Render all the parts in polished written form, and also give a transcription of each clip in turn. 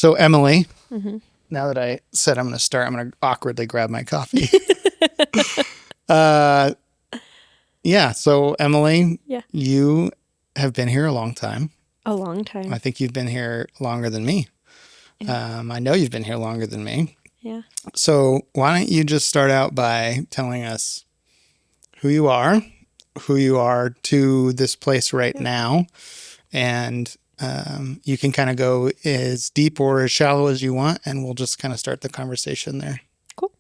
So Emily, Mm-hmm. now that I said I'm going to start, I'm going to awkwardly grab my coffee. Yeah. So Emily, Yeah. you have been here a long time. A long time. I think you've been here longer than me. Yeah. I know you've been here longer than me. Yeah. So why don't you just start out by telling us who you are to this place right now, and you can kind of go as deep or as shallow as you want, and we'll just kind of start the conversation there. Cool.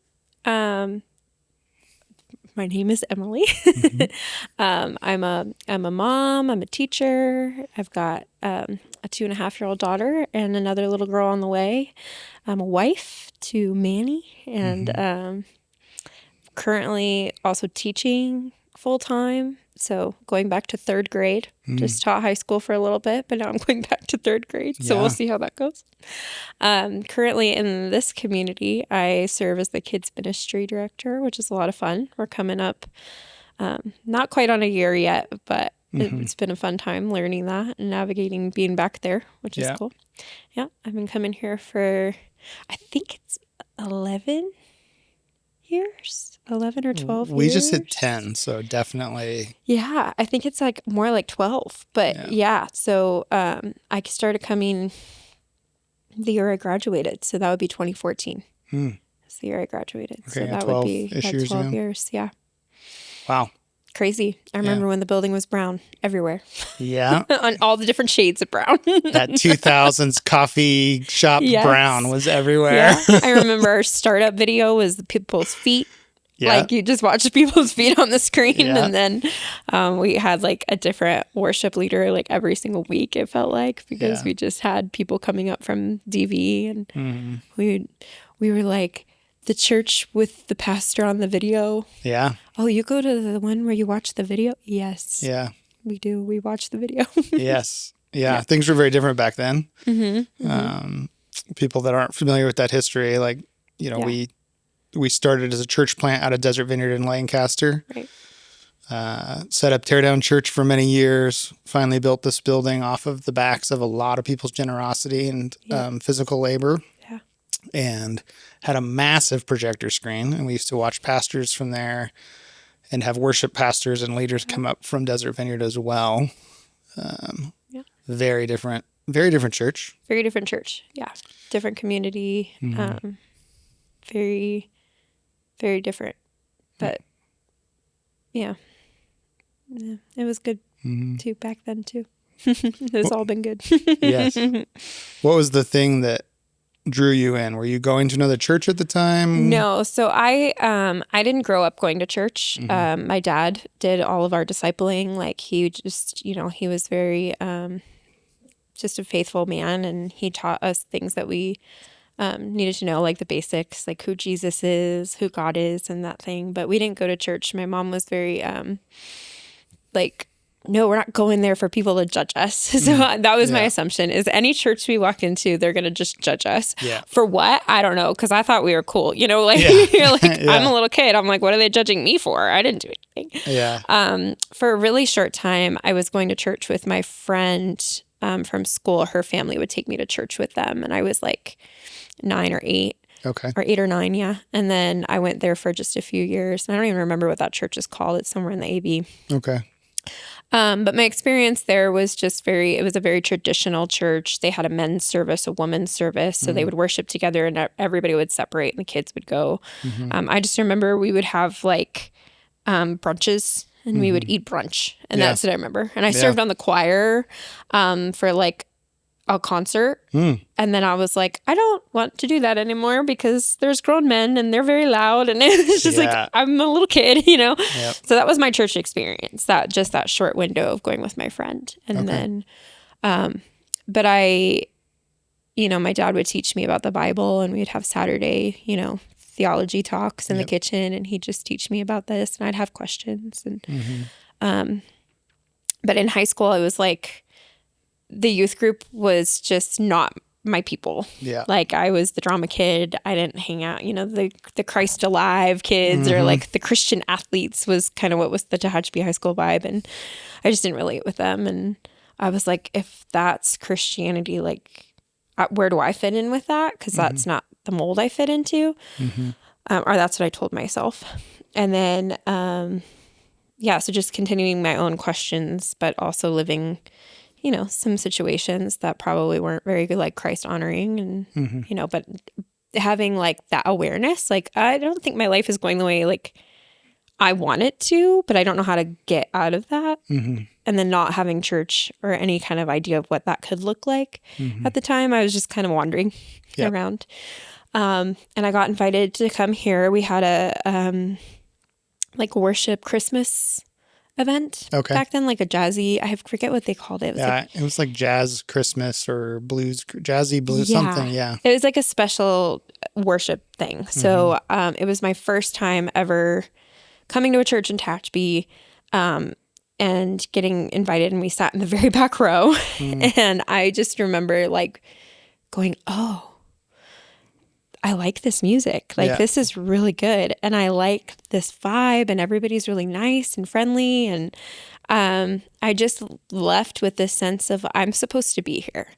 My name is Emily. I'm a mom. I'm a teacher. I've got a 2.5-year-old daughter and another little girl on the way. I'm a wife to Manny, and currently also teaching full time. So going back to 3rd grade. Just taught high school for a little bit, but now I'm going back to 3rd grade. So Yeah. we'll see how that goes. Currently in this community, I serve as the kids ministry director, which is a lot of fun. We're coming up, not quite on a year yet, but it's been a fun time learning that and navigating being back there, which is cool. Yeah. I've been coming here for, I think it's 11 years, 11 or 12 years. We just hit 10, so definitely. Yeah, I think it's like more like 12, but yeah. So I started coming the year I graduated, so that would be 2014. That's the year I graduated. Okay, So that would be 12 years. Yeah. Wow. Crazy. I remember when the building was brown everywhere. Yeah. On all the different shades of brown. That 2000s coffee shop brown was everywhere. Yeah. I remember our startup video was the people's feet. Yeah. Like you just watch people's feet on the screen. Yeah. And then we had like a different worship leader like every single week, it felt like, because we just had people coming up from DV, and we were like the church with the pastor on the video. Yeah. Oh, you go to the one where you watch the video? Yes. Yeah. We do. We watch the video. Yes. Yeah. Things were very different back then. People that aren't familiar with that history, like, we started as a church plant out of Desert Vineyard in Lancaster. Right. Set up tear down church for many years. Finally built this building off of the backs of a lot of people's generosity and physical labor. Yeah. And had a massive projector screen. And we used to watch pastors from there and have worship pastors and leaders come up from Desert Vineyard as well. Very different church. Very different church. Yeah. Different community. Very, very different. But yeah, it was good too back then too. It's all been good. Yes. What was the thing that drew you in? Were you going to another church at the time? No. So I didn't grow up going to church. My dad did all of our discipling. Like he just, he was very, just a faithful man, and he taught us things that we needed to know, like the basics, like who Jesus is, who God is, and that thing. But we didn't go to church. My mom was very like, no, we're not going there for people to judge us. So that was my assumption, is any church we walk into, they're going to just judge us. Yeah. For what? I don't know. Because I thought we were cool. You're like, I'm a little kid. I'm like, what are they judging me for? I didn't do anything. Yeah. For a really short time, I was going to church with my friend from school. Her family would take me to church with them. And I was like 9 or 8. Okay. Or 8 or 9, yeah. And then I went there for just a few years. And I don't even remember what that church is called. It's somewhere in the AB. Okay. But my experience there was just it was a very traditional church. They had a men's service, a women's service. So they would worship together and everybody would separate and the kids would go. I just remember we would have like brunches and we would eat brunch. And that's what I remember. And I served on the choir for like a concert. And then I was like, I don't want to do that anymore because there's grown men and they're very loud. And it's just like, I'm a little kid, Yep. So that was my church experience, that short window of going with my friend. And then, but my dad would teach me about the Bible, and we'd have Saturday, theology talks in the kitchen, and he'd just teach me about this, and I'd have questions. And, but in high school, it was like, the youth group was just not my people. Yeah. Like I was the drama kid. I didn't hang out, the Christ Alive kids or like the Christian athletes was kind of what was the Tehachapi high school vibe. And I just didn't relate with them. And I was like, if that's Christianity, like where do I fit in with that? Because that's not the mold I fit into. Or that's what I told myself. And then, so just continuing my own questions, but also living, some situations that probably weren't very good, like Christ honoring and, but having like that awareness, like, I don't think my life is going the way like I want it to, but I don't know how to get out of that. And then not having church or any kind of idea of what that could look like at the time. I was just kind of wandering around. And I got invited to come here. We had a like worship Christmas event back then, like a jazzy, I forget what they called it. It was like jazz Christmas or blues, jazzy blues, something. Yeah. It was like a special worship thing. So it was my first time ever coming to a church in Tehachapi and getting invited, and we sat in the very back row. And I just remember like going, oh, I like this music. Like, this is really good. And I like this vibe, and everybody's really nice and friendly. And I just left with this sense of I'm supposed to be here.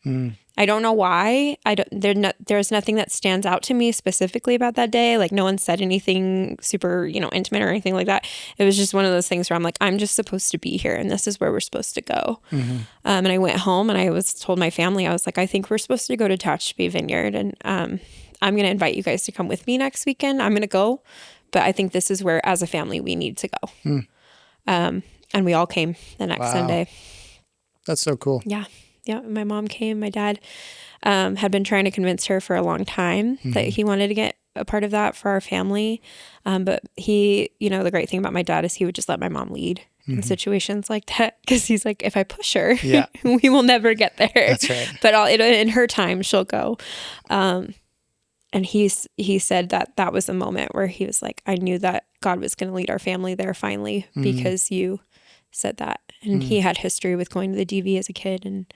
I don't know why. There's nothing that stands out to me specifically about that day. Like, no one said anything super, intimate or anything like that. It was just one of those things where I'm like, I'm just supposed to be here, and this is where we're supposed to go. And I went home, and I told my family, I was like, I think we're supposed to go to Tehachapi Vineyard, and I'm going to invite you guys to come with me next weekend. I'm going to go, but I think this is where, as a family, we need to go. And we all came the next Sunday. That's so cool. Yeah. My mom came. My dad had been trying to convince her for a long time that he wanted to get a part of that for our family. But he, the great thing about my dad is he would just let my mom lead in situations like that, because he's like, if I push her, we will never get there. That's right. But in her time, she'll go. And he said that was a moment where he was like, I knew that God was going to lead our family there finally, because you said that. And he had history with going to the DV as a kid. And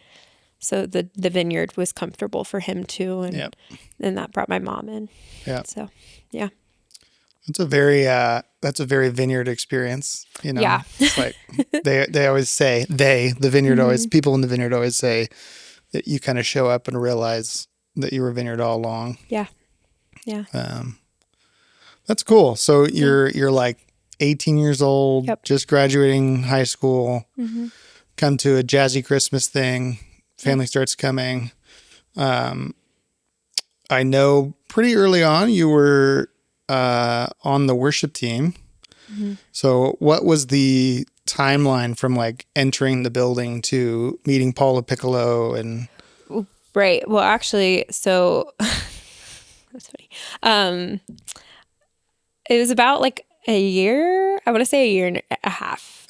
so the Vineyard was comfortable for him too. And then that brought my mom in. Yeah. So, yeah. It's a very Vineyard experience, Yeah. It's like they always say, the Vineyard always, people in the Vineyard always say that you kind of show up and realize that you were Vineyard all along. Yeah. Yeah. That's cool. So you're like 18 years old, just graduating high school, come to a jazzy Christmas thing, family starts coming. I know pretty early on you were on the worship team. So what was the timeline from like entering the building to meeting Paula Piccolo and... Right. Well, actually, so that's funny. It was about like a year, I want to say a year and a half.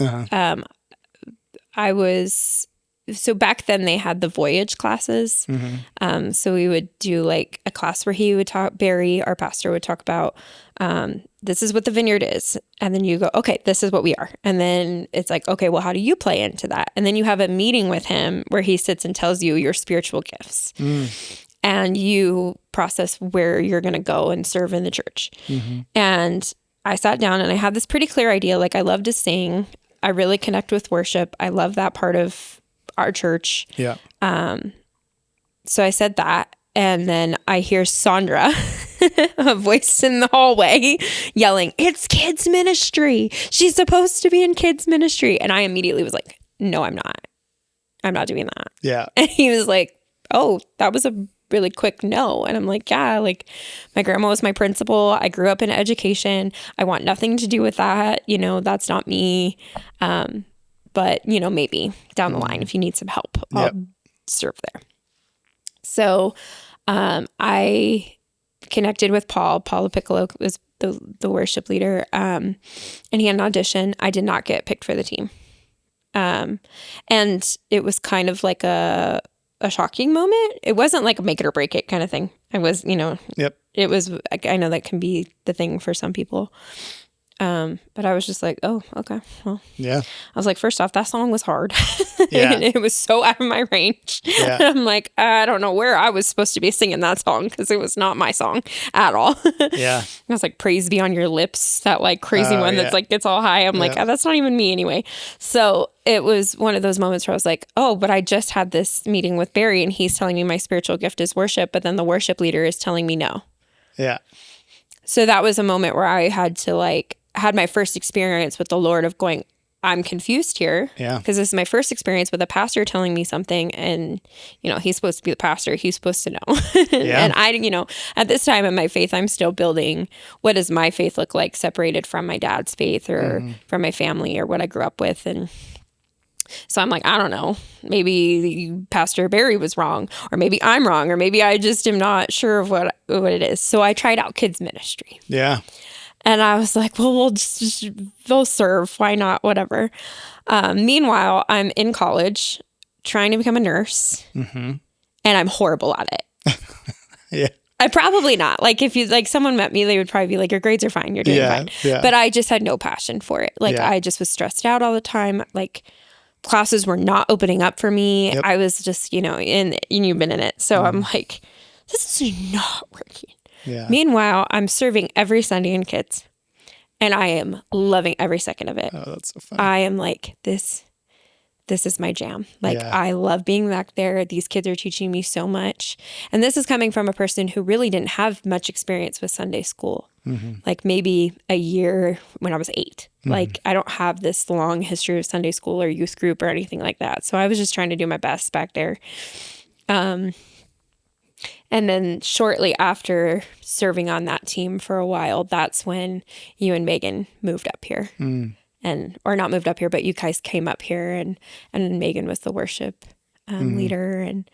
So back then they had the voyage classes. So we would do like a class where he would talk, Barry, our pastor, would talk about, this is what the Vineyard is. And then you go, okay, this is what we are. And then it's like, okay, well, how do you play into that? And then you have a meeting with him where he sits and tells you your spiritual gifts. And you process where you're going to go and serve in the church. And I sat down and I had this pretty clear idea. Like, I love to sing. I really connect with worship. I love that part of our church. Yeah. So I said that. And then I hear Sandra, a voice in the hallway, yelling, "It's kids ministry. She's supposed to be in kids ministry." And I immediately was like, no, I'm not. I'm not doing that. Yeah. And he was like, oh, that was a really quick no. And I'm like, yeah, like my grandma was my principal. I grew up in education. I want nothing to do with that. That's not me. But maybe down the line, if you need some help, I'll serve there. So, I connected with Paula Piccolo was the worship leader. And he had an audition. I did not get picked for the team. And it was kind of like a shocking moment. It wasn't like a make it or break it kind of thing. I was, it was, I know that can be the thing for some people. But I was just like, oh, okay. Well, Yeah. I was like, first off, that song was hard. Yeah. And it was so out of my range. Yeah. And I'm like, I don't know where I was supposed to be singing that song because it was not my song at all. Yeah. I was like, praise be on your lips, that like crazy one that's like gets all high. I'm like, oh, that's not even me anyway. So it was one of those moments where I was like, oh, but I just had this meeting with Barry and he's telling me my spiritual gift is worship, but then the worship leader is telling me no. Yeah. So that was a moment where I had to had my first experience with the Lord of going, I'm confused here. Yeah. Because this is my first experience with a pastor telling me something and, he's supposed to be the pastor. He's supposed to know. Yeah. And I, at this time in my faith, I'm still building what does my faith look like separated from my dad's faith or from my family or what I grew up with. And so I'm like, I don't know, maybe Pastor Barry was wrong, or maybe I'm wrong, or maybe I just am not sure of what it is. So I tried out kids ministry. Yeah. And I was like, well, they'll serve. Why not? Whatever. Meanwhile, I'm in college trying to become a nurse and I'm horrible at it. Yeah. I probably not. Like if you someone met me, they would probably be like, your grades are fine. You're doing fine. Yeah. But I just had no passion for it. I just was stressed out all the time. Classes were not opening up for me. Yep. I was just, and you've been in it. So I'm like, this is not working. Yeah. Meanwhile, I'm serving every Sunday in kids and I am loving every second of it. Oh, that's so fun. I am like, this is my jam. I love being back there. These kids are teaching me so much. And this is coming from a person who really didn't have much experience with Sunday school. Maybe a year when I was 8. I don't have this long history of Sunday school or youth group or anything like that. So I was just trying to do my best back there. And then shortly after serving on that team for a while, that's when you and Megan moved up here. Or not moved up here, but you guys came up here and Megan was the worship leader and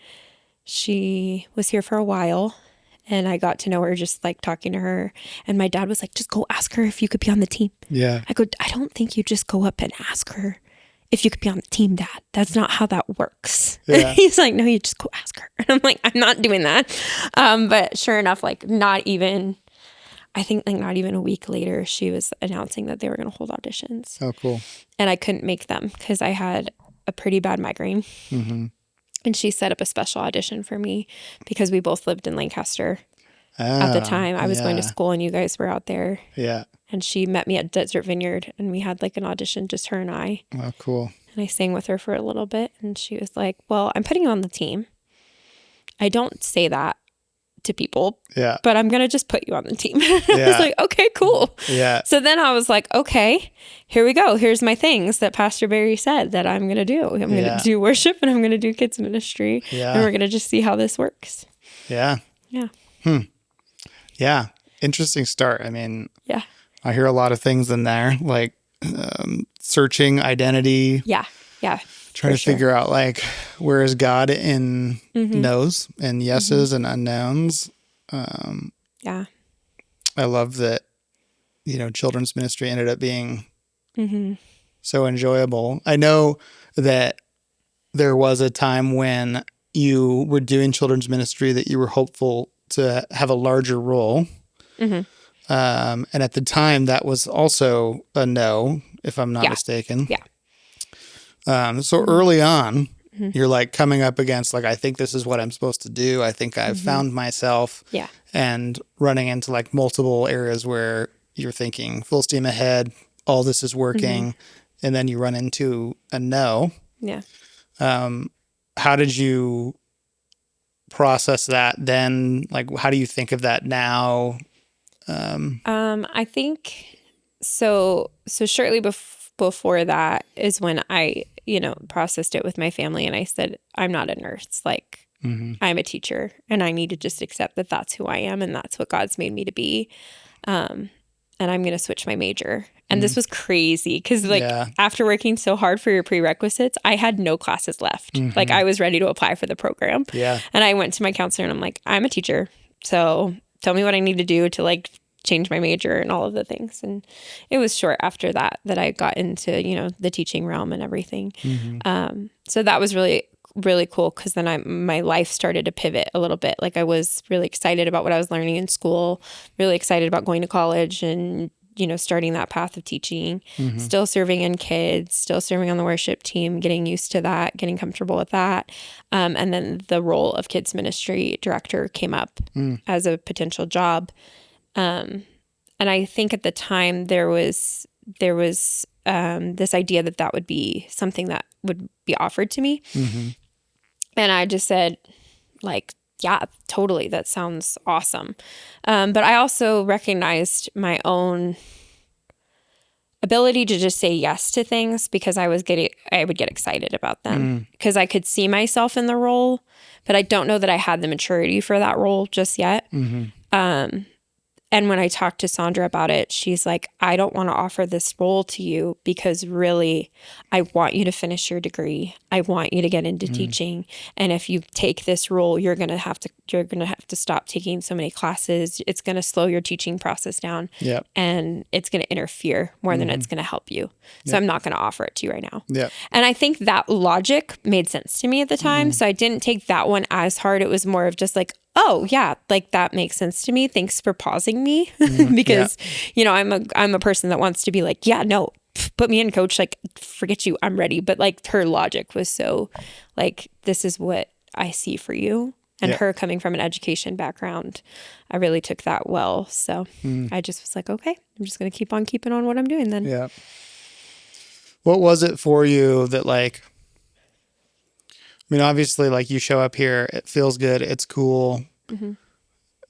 she was here for a while and I got to know her just talking to her. And my dad was like, just go ask her if you could be on the team. Yeah. I go, I don't think you just go up and ask her if you could be on the team, Dad. That's not how that works. Yeah. He's like, no, you just go ask her. And I'm like, I'm not doing that. But sure enough, not even a week later, she was announcing that they were going to hold auditions. Oh, cool. And I couldn't make them because I had a pretty bad migraine. And she set up a special audition for me because we both lived in Lancaster at the time. I was going to school and you guys were out there. Yeah. And she met me at Desert Vineyard and we had an audition, just her and I. Oh, cool. And I sang with her for a little bit and she was like, well, I'm putting you on the team. I don't say that to people, but I'm going to just put you on the team. I was like, okay, cool. Yeah. So then I was like, okay, here we go. Here's my things that Pastor Barry said that I'm going to do. I'm going to do worship and I'm going to do kids ministry. Yeah. And we're going to just see how this works. Yeah. Yeah. Yeah. Interesting start. I mean, Yeah. I hear a lot of things in there, searching identity. Yeah. Yeah. Trying to figure out where is God in no's and yeses and unknowns. Yeah. I love that, children's ministry ended up being so enjoyable. I know that there was a time when you were doing children's ministry that you were hopeful to have a larger role. And at the time that was also a no, if I'm not mistaken. Yeah. So early on, you're coming up against I think this is what I'm supposed to do. I think I've found myself. Yeah. And running into multiple areas where you're thinking full steam ahead, all this is working, and then you run into a no. Yeah. How did you process that then? How do you think of that now? I think so shortly before that is when I, processed it with my family and I said, I'm not a nurse. I'm a teacher and I need to just accept that that's who I am and that's what God's made me to be. And I'm going to switch my major. And this was crazy because after working so hard for your prerequisites, I had no classes left. I was ready to apply for the program. Yeah. And I went to my counselor and I'm like, I'm a teacher. So tell me what I need to do to change my major and all of the things. And it was short after that I got into, the teaching realm and everything. So that was really, really cool because then my life started to pivot a little bit. I was really excited about what I was learning in school, really excited about going to college and starting that path of teaching, still serving in kids, still serving on the worship team, getting used to that, getting comfortable with that. And then the role of kids ministry director came up as a potential job. And I think at the time there was this idea that would be something that would be offered to me. And I just said, like, yeah, totally. That sounds awesome. But I also recognized my own ability to just say yes to things because I would get excited about them because I could see myself in the role, but I don't know that I had the maturity for that role just yet. And when I talked to Sandra about it, she's like, I don't want to offer this role to you because really I want you to finish your degree. I want you to get into teaching. And if you take this role, you're going to have to stop taking so many classes. It's going to slow your teaching process down. Yep. And it's going to interfere more than it's going to help you. So I'm not going to offer it to you right now. Yep. And I think that logic made sense to me at the time. So I didn't take that one as hard. It was more of just like, oh yeah, like that makes sense to me. Thanks for pausing me because I'm a person that wants to be like, yeah, no, put me in, coach, like forget you, I'm ready. But like her logic was so like, this is what I see for you. And her coming from an education background, I really took that well. So I just was like, okay, I'm just going to keep on keeping on what I'm doing then. Yeah. What was it for you that like, I mean, obviously, like you show up here, it feels good, it's cool.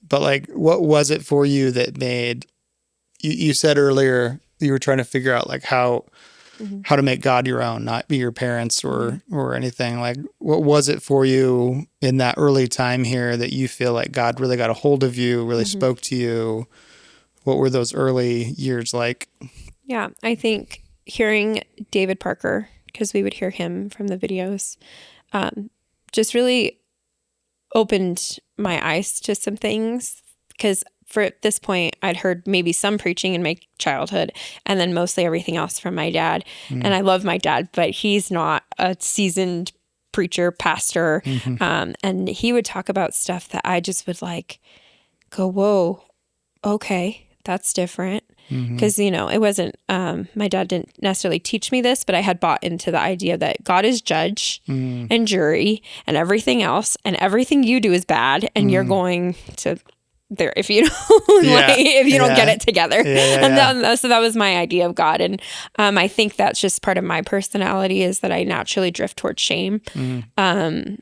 But like, what was it for you that made you said earlier you were trying to figure out like how to make God your own, not be your parents or anything. Like, what was it for you in that early time here that you feel like God really got a hold of you, really spoke to you? What were those early years like? Yeah, I think hearing David Parker, because we would hear him from the videos, just really opened my eyes to some things because for at this point I'd heard maybe some preaching in my childhood and then mostly everything else from my dad. And I love my dad, but he's not a seasoned preacher, pastor. And he would talk about stuff that I just would like go, whoa, okay, that's different. Because, it wasn't, my dad didn't necessarily teach me this, but I had bought into the idea that God is judge and jury and everything else, and everything you do is bad, and you're going to there if you don't if you don't get it together. So that was my idea of God, and I think that's just part of my personality is that I naturally drift towards shame, and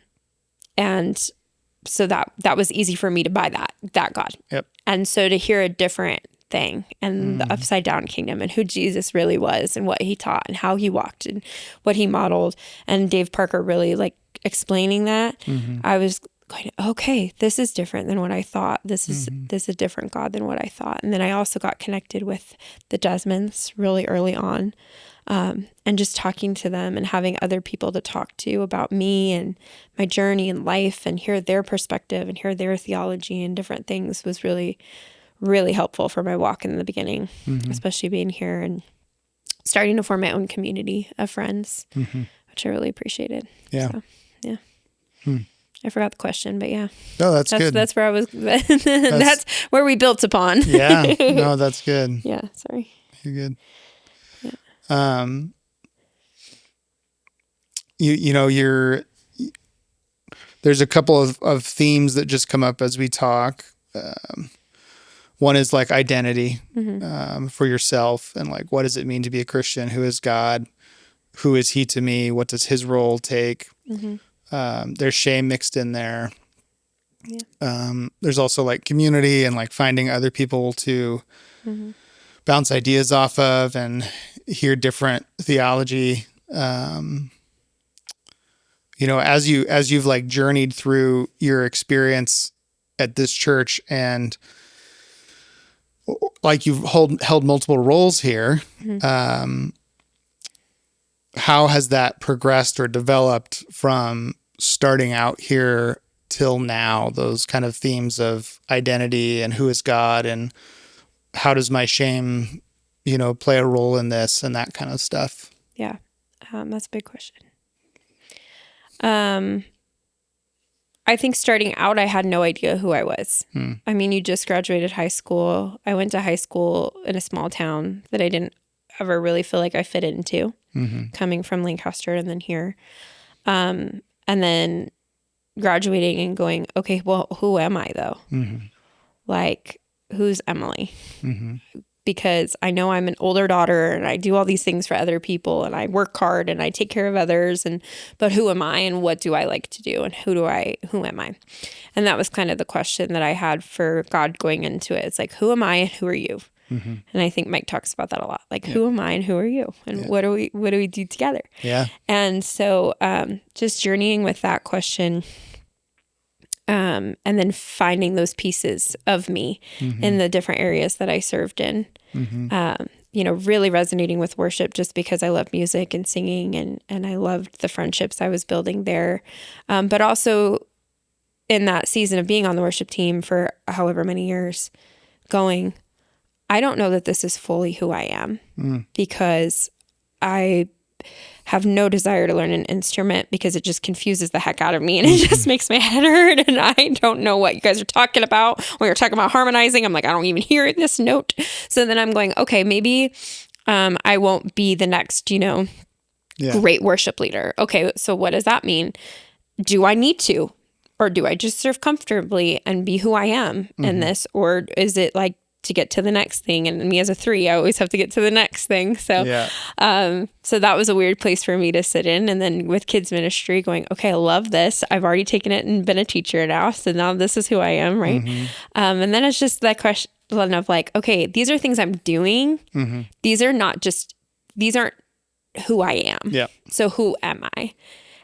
so that was easy for me to buy that God, and so to hear a different thing and the upside down kingdom and who Jesus really was and what he taught and how he walked and what he modeled, and Dave Parker really like explaining that, I was going, okay, this is different than what I thought. This is a different God than what I thought. And then I also got connected with the Desmonds really early on, and just talking to them and having other people to talk to about me and my journey in life and hear their perspective and hear their theology and different things was really, really helpful for my walk in the beginning, especially being here and starting to form my own community of friends, which I really appreciated. Yeah. So, yeah. I forgot the question, but yeah. No, that's good. That's where I was. That's where we built upon. Yeah. No, that's good. Yeah. Sorry. You're good. Yeah. There's a couple of themes that just come up as we talk. One is like identity for yourself and like, what does it mean to be a Christian? Who is God? Who is he to me? What does his role take? There's shame mixed in there. Yeah. There's also like community and like finding other people to bounce ideas off of and hear different theology. As you've like journeyed through your experience at this church and like you've held multiple roles here, how has that progressed or developed from starting out here till now? Those kind of themes of identity and who is God and how does my shame, play a role in this and that kind of stuff. Yeah. That's a big question. I think starting out, I had no idea who I was. I mean, you just graduated high school. I went to high school in a small town that I didn't ever really feel like I fit into, coming from Lancaster and then here. And then graduating and going, okay, well, who am I though? Like, who's Emily? Because I know I'm an older daughter and I do all these things for other people and I work hard and I take care of others, but who am I and what do I like to do and who am I? And that was kind of the question that I had for God going into it. It's like, who am I and who are you? And I think Mike talks about that a lot. Like, who am I and who are you? And what do we do together? Yeah. And so just journeying with that question, and then finding those pieces of me in the different areas that I served in, really resonating with worship just because I love music and singing and I loved the friendships I was building there. But also in that season of being on the worship team for however many years going, I don't know that this is fully who I am because I have no desire to learn an instrument because it just confuses the heck out of me and it just makes my head hurt and I don't know what you guys are talking about. When you're talking about harmonizing, I'm like, I don't even hear this note. So then I'm going, okay, maybe I won't be the next, great worship leader. Okay, so what does that mean? Do I need to? Or do I just serve comfortably and be who I am in this? Or is it like to get to the next thing? And me as a 3, I always have to get to the next thing. So, so that was a weird place for me to sit in. And then with kids ministry going, okay, I love this. I've already taken it and been a teacher now. So now this is who I am. Right. And then it's just that question of like, okay, these are things I'm doing. These aren't who I am. Yeah. So who am I?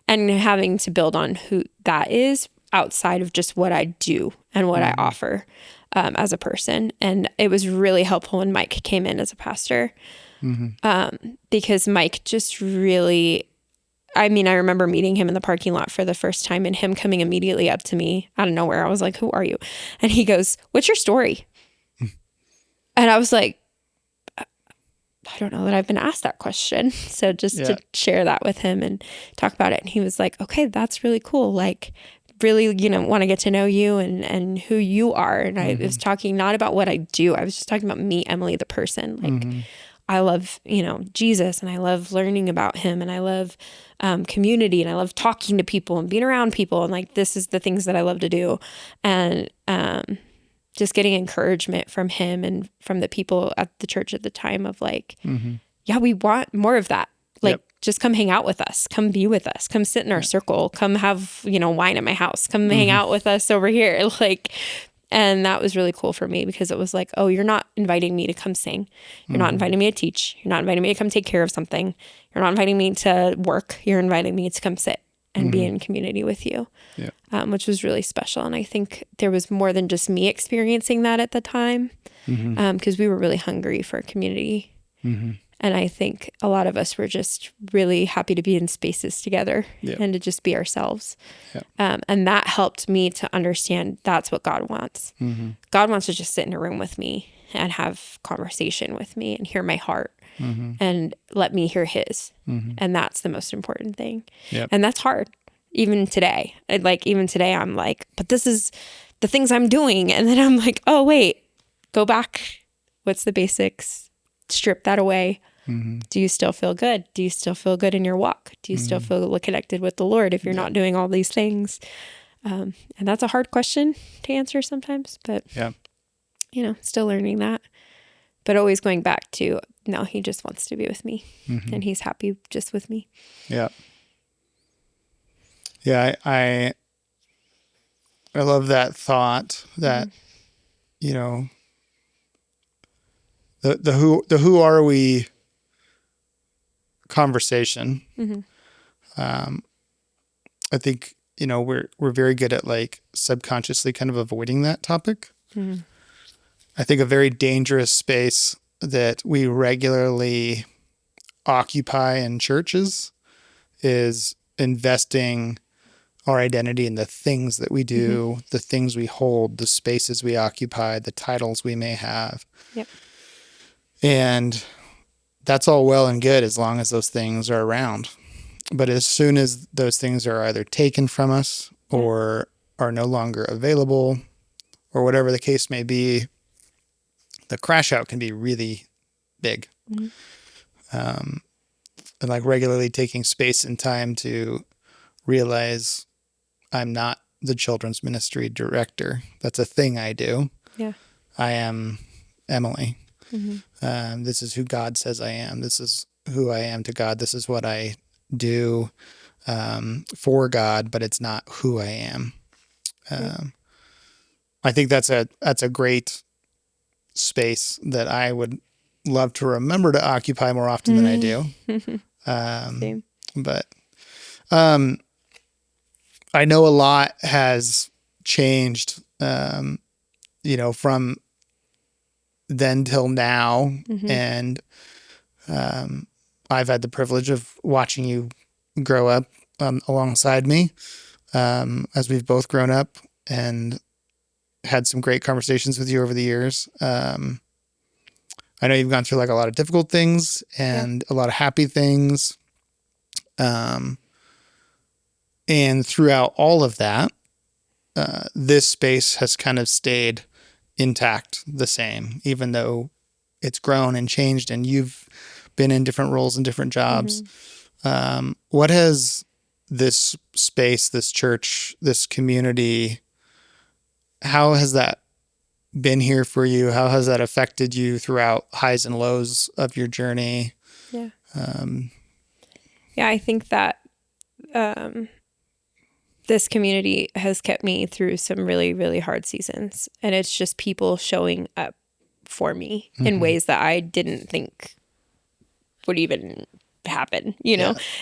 And having to build on who that is outside of just what I do and what I offer. As a person. And it was really helpful when Mike came in as a pastor because Mike just really, I remember meeting him in the parking lot for the first time and him coming immediately up to me out of nowhere. I was like, who are you? And he goes, what's your story? And I was like, I don't know that I've been asked that question. So just to share that with him and talk about it. And he was like, okay, that's really cool. Like, really, want to get to know you and who you are. And I was talking not about what I do. I was just talking about me, Emily, the person. Like, I love, Jesus and I love learning about him and I love community and I love talking to people and being around people. And like, this is the things that I love to do. And just getting encouragement from him and from the people at the church at the time of like, yeah, we want more of that. Like, just come hang out with us, come be with us, come sit in our circle, come have, wine at my house, come hang out with us over here. Like, and that was really cool for me because it was like, oh, you're not inviting me to come sing. You're not inviting me to teach. You're not inviting me to come take care of something. You're not inviting me to work. You're inviting me to come sit and be in community with you, which was really special. And I think there was more than just me experiencing that at the time because we were really hungry for community. And I think a lot of us were just really happy to be in spaces together and to just be ourselves. And that helped me to understand that's what God wants. God wants to just sit in a room with me and have conversation with me and hear my heart and let me hear his. And that's the most important thing. And that's hard. Even today, I'm like, but this is the things I'm doing. And then I'm like, oh, wait, go back. What's the basics? Strip that away. Do you still feel good? Do you still feel good in your walk? Do you still feel connected with the Lord if you're not doing all these things? And that's a hard question to answer sometimes, but still learning that, but always going back to, no, he just wants to be with me and he's happy just with me. Yeah. Yeah. I love that thought that, the who are we conversation. I think, we're very good at like subconsciously kind of avoiding that topic. I think a very dangerous space that we regularly occupy in churches is investing our identity in the things that we do, the things we hold, the spaces we occupy, the titles we may have. And that's all well and good as long as those things are around. But as soon as those things are either taken from us or are no longer available, or whatever the case may be, the crash out can be really big. And like regularly taking space and time to realize I'm not the children's ministry director. That's a thing I do. Yeah. I am Emily. This is who God says I am. This is who I am to God. This is what I do for God, but it's not who I am. I think that's a great space that I would love to remember to occupy more often than I do. Same. But I know a lot has changed, from then till now. And I've had the privilege of watching you grow up alongside me as we've both grown up, and had some great conversations with you over the years. I know you've gone through like a lot of difficult things and a lot of happy things. And throughout all of that, this space has kind of stayed intact, the same, even though it's grown and changed and you've been in different roles and different jobs. What has this space, this church, this community, how has that been here for you? How has that affected you throughout highs and lows of your journey? Yeah. I think that this community has kept me through some really, really hard seasons. And it's just people showing up for me in ways that I didn't think would even happen,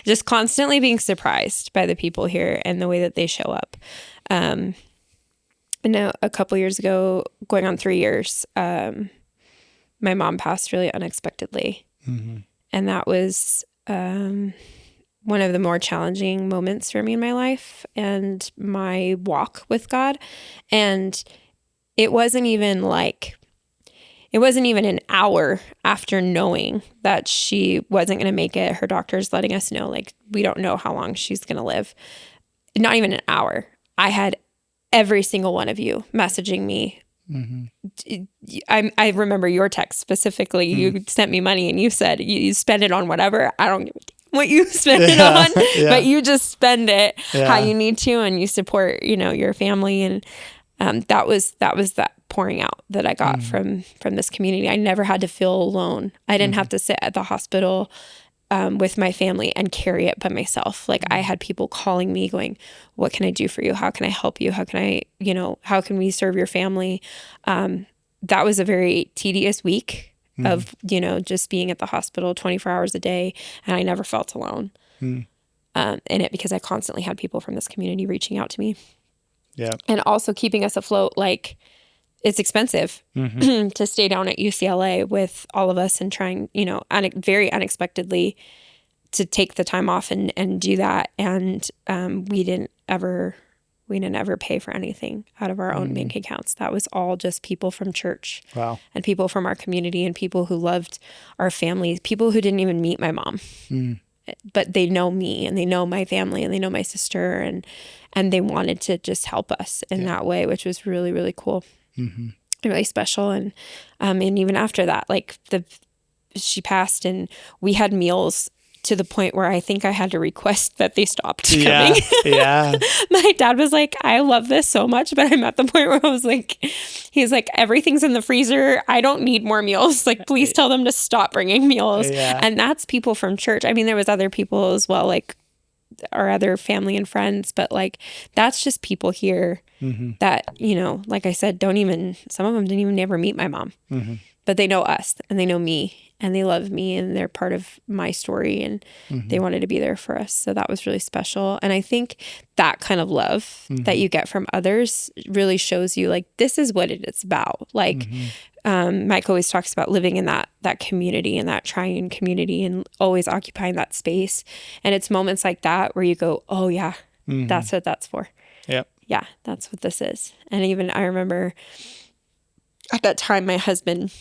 just constantly being surprised by the people here and the way that they show up. And now a couple years ago, going on 3 years, my mom passed really unexpectedly. And that was one of the more challenging moments for me in my life and my walk with God. And it wasn't even an hour after knowing that she wasn't going to make it. Her doctor's letting us know, we don't know how long she's going to live. Not even an hour. I had every single one of you messaging me. I remember your text specifically. You sent me money and you said you spend it on whatever. I don't give a damn what you spend it on, but you just spend it how you need to, and you support, your family. And that was that pouring out that I got from this community. I never had to feel alone. I didn't have to sit at the hospital with my family and carry it by myself. I had people calling me going, what can I do for you? How can I help you? How can I, how can we serve your family? That was a very tedious week of, just being at the hospital 24 hours a day. And I never felt alone in it because I constantly had people from this community reaching out to me. Yeah. And also keeping us afloat. It's expensive to stay down at UCLA with all of us and trying, very unexpectedly to take the time off and do that. And we didn't ever pay for anything out of our own bank accounts. That was all just people from church. Wow. And people from our community and people who loved our family, people who didn't even meet my mom. But they know me and they know my family and they know my sister and they wanted to just help us in that way, which was really, really cool. And really special. And even after that, she passed and we had meals to the point where I think I had to request that they stopped coming. Yeah. My dad was like, I love this so much, but I'm at the point where I was like, he's like, everything's in the freezer. I don't need more meals. Please tell them to stop bringing meals. Yeah. And that's people from church. I mean, there was other people as well, our other family and friends, but that's just people here that, like I said, some of them didn't even ever meet my mom, but they know us and they know me and they love me and they're part of my story and they wanted to be there for us. So that was really special. And I think that kind of love that you get from others really shows you this is what it is about. Mike always talks about living in that community and that triune community and always occupying that space. And it's moments like that where you go, oh yeah, that's what that's for. Yep. Yeah, that's what this is. And even I remember at that time, my husband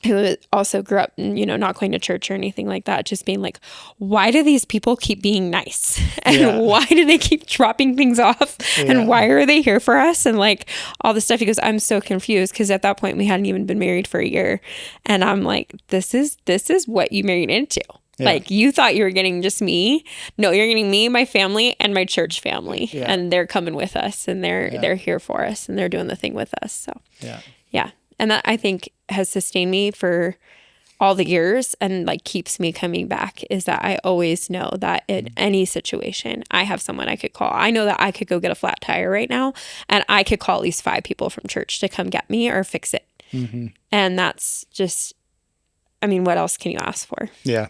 who also grew up, not going to church or anything like that, just being like, why do these people keep being nice? And why do they keep dropping things off? And why are they here for us? And like all this stuff. He goes, I'm so confused, because at that point we hadn't even been married for a year. And I'm like, this is what you married into. Like, you thought you were getting just me. No, you're getting me, my family, and my church family. And they're coming with us, and they're here for us, and they're doing the thing with us. So yeah. And that, I think, has sustained me for all the years, and like keeps me coming back, is that I always know that in any situation I have someone I could call. I know that I could go get a flat tire right now, and I could call at least 5 people from church to come get me or fix it. And that's just, I mean, what else can you ask for? Yeah.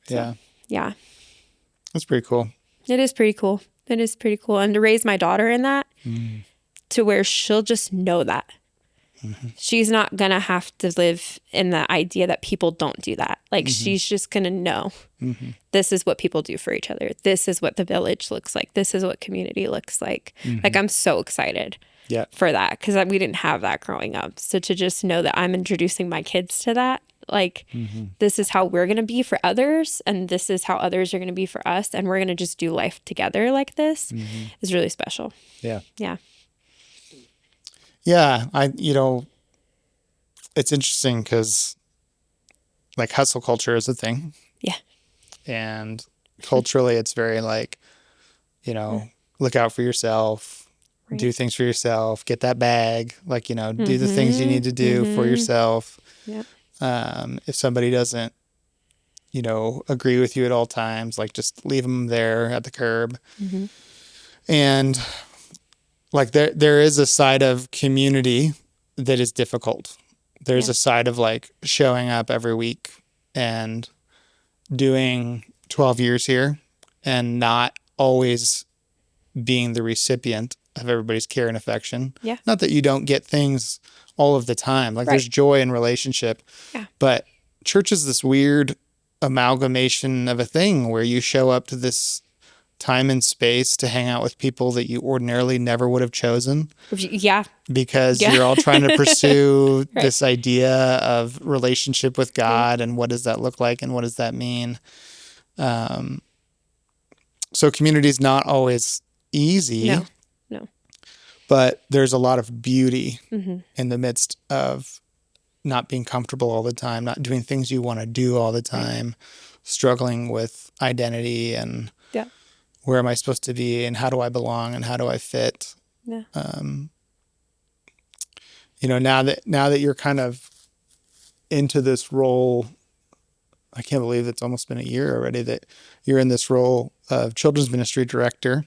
That's pretty cool. It is pretty cool. And to raise my daughter in that, to where she'll just know that. She's not going to have to live in the idea that people don't do that. Like, she's just going to know this is what people do for each other. This is what the village looks like. This is what community looks like. Like, I'm so excited for that, because we didn't have that growing up. So to just know that I'm introducing my kids to that, like, this is how we're going to be for others, and this is how others are going to be for us, and we're going to just do life together like this, is really special. Yeah. It's interesting because like hustle culture is a thing. And culturally it's very like, look out for yourself, do things for yourself, get that bag, like, do the things you need to do for yourself. If somebody doesn't, agree with you at all times, like, just leave them there at the curb. And like, there is a side of community that is difficult. There's a side of like showing up every week and doing 12 years here and not always being the recipient of everybody's care and affection. Not that you don't get things all of the time. Like, there's joy in relationship. But church is this weird amalgamation of a thing where you show up to this time and space to hang out with people that you ordinarily never would have chosen. Because you're all trying to pursue this idea of relationship with God, and what does that look like, and what does that mean? So community is not always easy. No. But there's a lot of beauty in the midst of not being comfortable all the time, not doing things you want to do all the time, struggling with identity and where am I supposed to be, and how do I belong, and how do I fit? Now that you're kind of into this role, I can't believe it's almost been a year already that you're in this role of children's ministry director.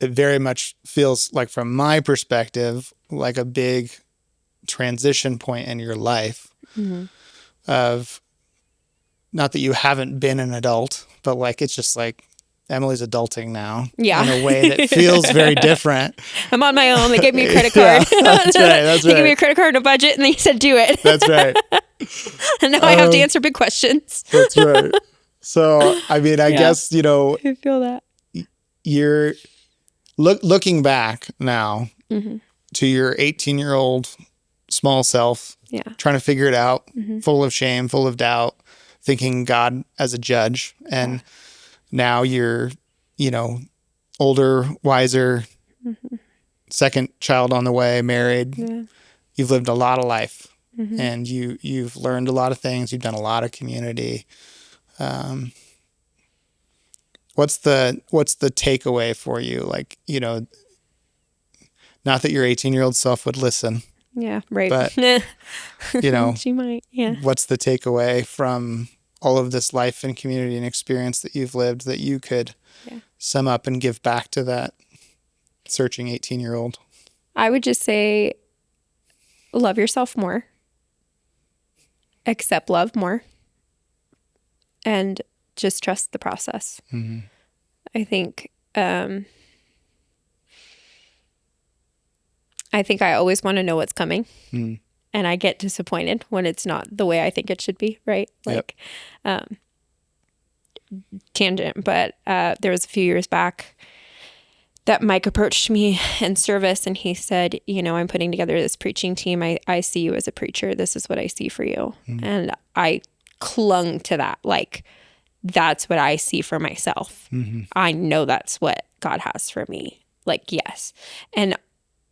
It very much feels like, from my perspective, like a big transition point in your life of, not that you haven't been an adult, but like, it's just like Emily's adulting now in a way that feels very different. I'm on my own. They gave me a credit card. That's right. They gave me a credit card and a budget, and they said, do it. That's right. And now I have to answer big questions. That's right. So, I mean, I guess, I feel that. You're looking back now to your 18-year-old small self, trying to figure it out, full of shame, full of doubt, thinking God as a judge. And now you're, older, wiser, second child on the way, married. You've lived a lot of life, and you've learned a lot of things. You've done a lot of community. What's the takeaway for you? Like, not that your 18-year-old self would listen. Yeah, right. But, she might, what's the takeaway from all of this life and community and experience that you've lived that you could sum up and give back to that searching 18-year-old? I would just say, love yourself more, accept love more, and just trust the process. I think I always want to know what's coming. And I get disappointed when it's not the way I think it should be, right? Like, tangent, but there was a few years back, that Mike approached me in service and he said, I'm putting together this preaching team. I see you as a preacher. This is what I see for you. And I clung to that. Like, that's what I see for myself. I know that's what God has for me. Like, yes. And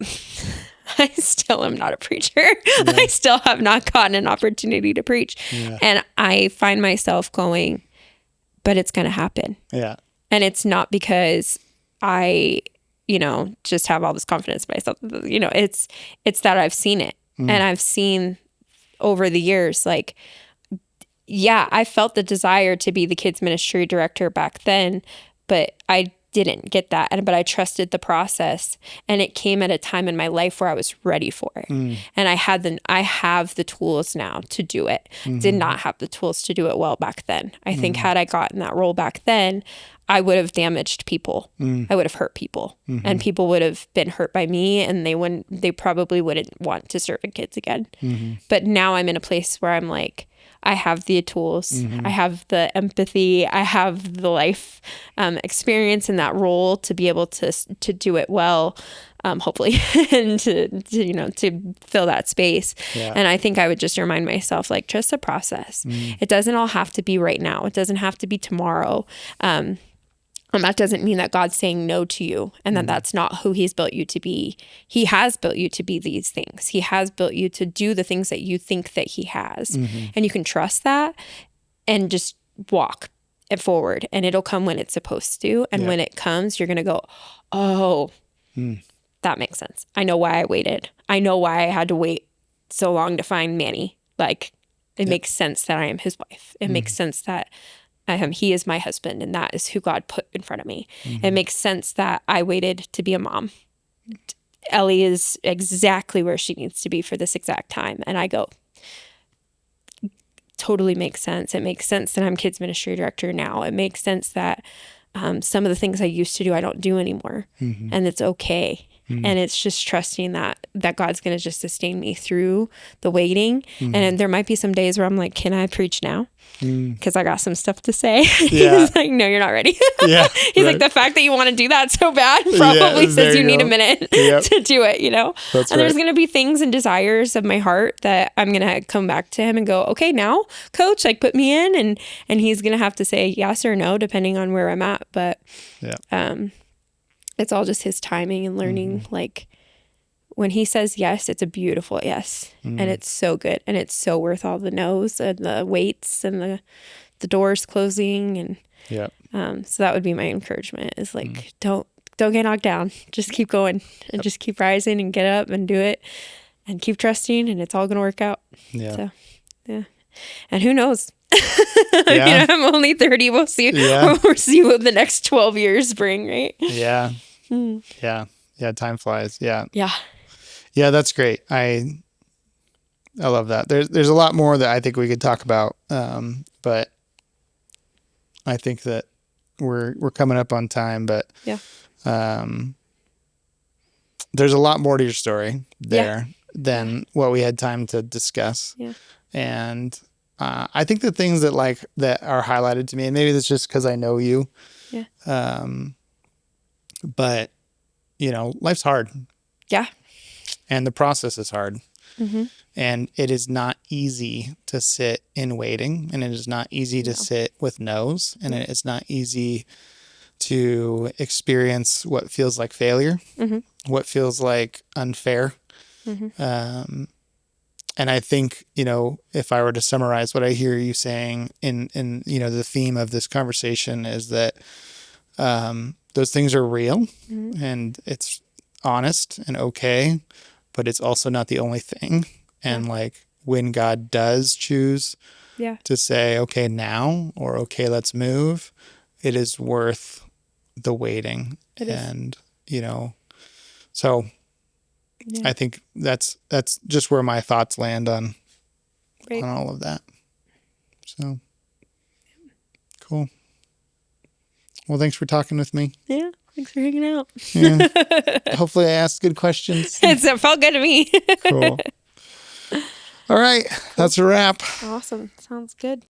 I still am not a preacher. Yeah. I still have not gotten an opportunity to preach. Yeah. And I find myself going, but it's going to happen. Yeah. And it's not because I, just have all this confidence in myself. It's that I've seen it. And I've seen over the years, like, yeah, I felt the desire to be the kids ministry director back then, but I didn't get that. But I trusted the process, and it came at a time in my life where I was ready for it. And I have the tools now to do it. Did not have the tools to do it well back then. I think had I gotten that role back then, I would have damaged people. I would have hurt people, and people would have been hurt by me, and they probably wouldn't want to serve in kids again. But now I'm in a place where I'm like, I have the tools, I have the empathy, I have the life experience in that role to be able to do it well, hopefully, and to fill that space. Yeah. And I think I would just remind myself, like, trust the process. It doesn't all have to be right now. It doesn't have to be tomorrow. And that doesn't mean that God's saying no to you and that that's not who he's built you to be. He has built you to be these things. He has built you to do the things that you think that he has. And you can trust that and just walk it forward, and it'll come when it's supposed to. And when it comes, you're going to go, oh, that makes sense. I know why I waited. I know why I had to wait so long to find Manny. Like, it makes sense that I am his wife. It makes sense that he is my husband, and that is who God put in front of me. It makes sense that I waited to be a mom. Ellie is exactly where she needs to be for this exact time. And I go, totally makes sense. It makes sense that I'm kids ministry director now. It makes sense that some of the things I used to do, I don't do anymore. And it's okay. And it's just trusting that God's going to just sustain me through the waiting. And there might be some days where I'm like, can I preach now? Because I got some stuff to say. Yeah. He's like, no, you're not ready. He's like, the fact that you want to do that so bad probably says you need a minute to do it, That's and there's going to be things and desires of my heart that I'm going to come back to him and go, okay, now, coach, like, put me in. And he's going to have to say yes or no, depending on where I'm at. But it's all just his timing and learning. Like, when he says yes, it's a beautiful yes. And it's so good. And it's so worth all the no's and the waits and the doors closing. And so that would be my encouragement, is like, don't get knocked down. Just keep going and just keep rising and get up and do it and keep trusting, and it's all going to work out. So, and who knows? I'm only 30. We'll see. We'll see what the next 12 years bring, right? Time flies. Yeah, that's great. I love that. There's a lot more that I think we could talk about, but I think that we're coming up on time. But there's a lot more to your story there than what we had time to discuss. And I think the things that are highlighted to me, and maybe that's just because I know you, but life's hard. And the process is hard. And it is not easy to sit in waiting, and it is not easy to sit with no's, and it is not easy to experience what feels like failure, what feels like unfair. And I think, if I were to summarize what I hear you saying in the theme of this conversation is that those things are real, and it's honest and okay, but it's also not the only thing. And when God does choose to say, okay, now, or okay, let's move, it is worth the waiting. So I think that's just where my thoughts land on all of that. So cool. Well, thanks for talking with me. Yeah. Thanks for hanging out. Hopefully I asked good questions. It felt good to me. Cool. All right. That's a wrap. Awesome. Sounds good.